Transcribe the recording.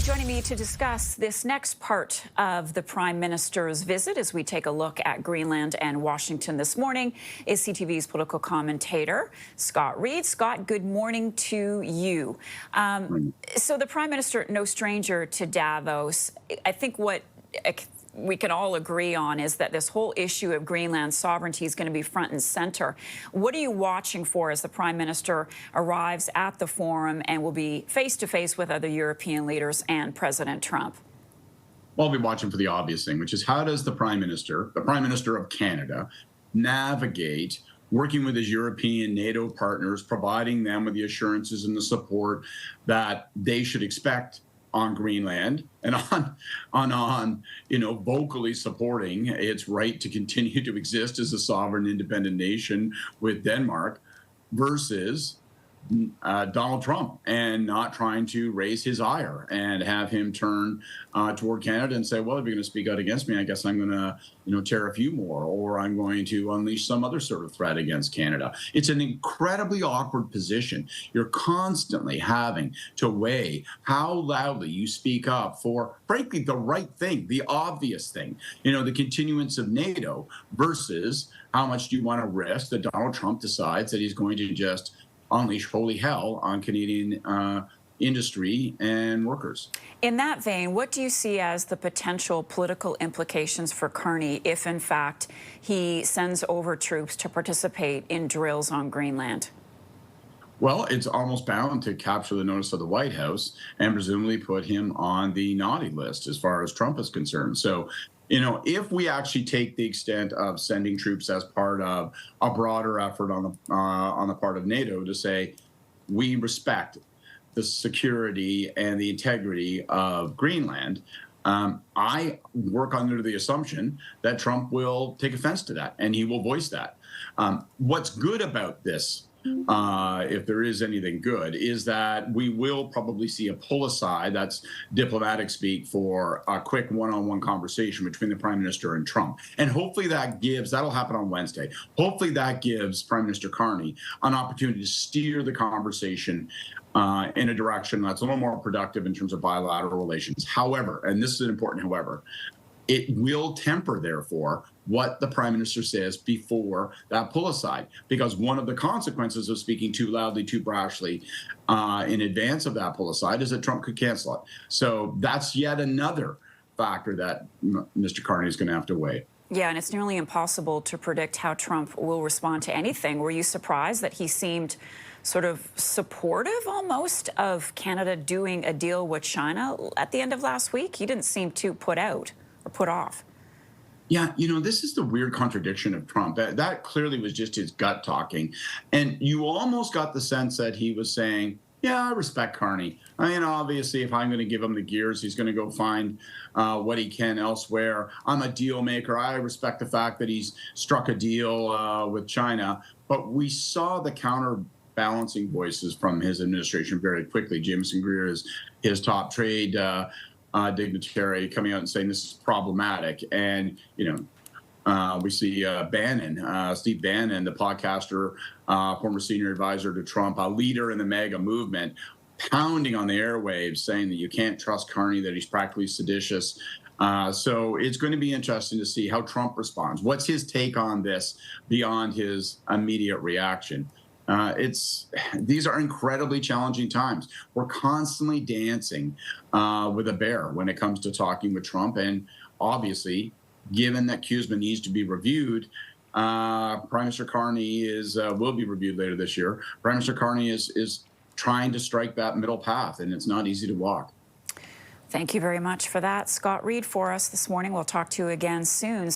Joining me to discuss this next part of the Prime Minister's visit as we take a look at Greenland and Washington this morning is CTV's political commentator, Scott Reid. Scott, good morning to you. So the Prime Minister, no stranger to Davos. I think what we can all agree on is that this whole issue of Greenland sovereignty is going to be front and center. What are you watching for as the Prime Minister arrives at the forum and will be face-to-face with other European leaders and President Trump? Well, I'll be watching for the obvious thing, which is how does the Prime Minister of Canada, navigate working with his European NATO partners, providing them with the assurances and the support that they should expect on Greenland, and on vocally supporting its right to continue to exist as a sovereign independent nation with Denmark, versus Donald Trump, and not trying to raise his ire and have him turn toward Canada and say, well, if you're going to speak out against me, I guess I'm going to tear a few more, or I'm going to unleash some other sort of threat against Canada. It's an incredibly awkward position. You're constantly having to weigh how loudly you speak up for, frankly, the right thing, the obvious thing, the continuance of NATO, versus how much do you want to risk that Donald Trump decides that he's going to just unleash holy hell on Canadian industry and workers. In that vein, what do you see as the potential political implications for Carney if, in fact, he sends over troops to participate in drills on Greenland? Well, it's almost bound to capture the notice of the White House and presumably put him on the naughty list as far as Trump is concerned. So, if we actually take the extent of sending troops as part of a broader effort on the part of NATO to say we respect the security and the integrity of Greenland, I work under the assumption that Trump will take offense to that and he will voice that. What's good about this, if there is anything good, is that we will probably see a pull aside, that's diplomatic speak, for a quick one-on-one conversation between the Prime Minister and Trump. And hopefully that'll happen on Wednesday. Hopefully that gives Prime Minister Carney an opportunity to steer the conversation in a direction that's a little more productive in terms of bilateral relations. However, and this is an important however, it will temper, therefore, what the Prime Minister says before that pull aside, because one of the consequences of speaking too loudly, too brashly in advance of that pull aside is that Trump could cancel it. So that's yet another factor that Mr. Carney is going to have to weigh. Yeah, and it's nearly impossible to predict how Trump will respond to anything. Were you surprised that he seemed sort of supportive almost of Canada doing a deal with China at the end of last week? He didn't seem too put out or put off. Yeah, this is the weird contradiction of Trump. That clearly was just his gut talking. And you almost got the sense that he was saying, yeah, I respect Carney. Obviously, if I'm going to give him the gears, he's going to go find what he can elsewhere. I'm a deal maker. I respect the fact that he's struck a deal with China. But we saw the counterbalancing voices from his administration very quickly. Jameson Greer is his top trade dignitary, coming out and saying this is problematic. And, we see Bannon, Steve Bannon, the podcaster, former senior advisor to Trump, a leader in the MAGA movement, pounding on the airwaves, saying that you can't trust Carney, that he's practically seditious. So it's going to be interesting to see how Trump responds. What's his take on this beyond his immediate reaction? These are incredibly challenging times. We're constantly dancing with a bear when it comes to talking with Trump. And obviously, given that CUSMA needs to be reviewed, Prime Minister Carney will be reviewed later this year. Prime Minister Carney is trying to strike that middle path, and it's not easy to walk. Thank you very much for that, Scott Reid, for us this morning. We'll talk to you again soon.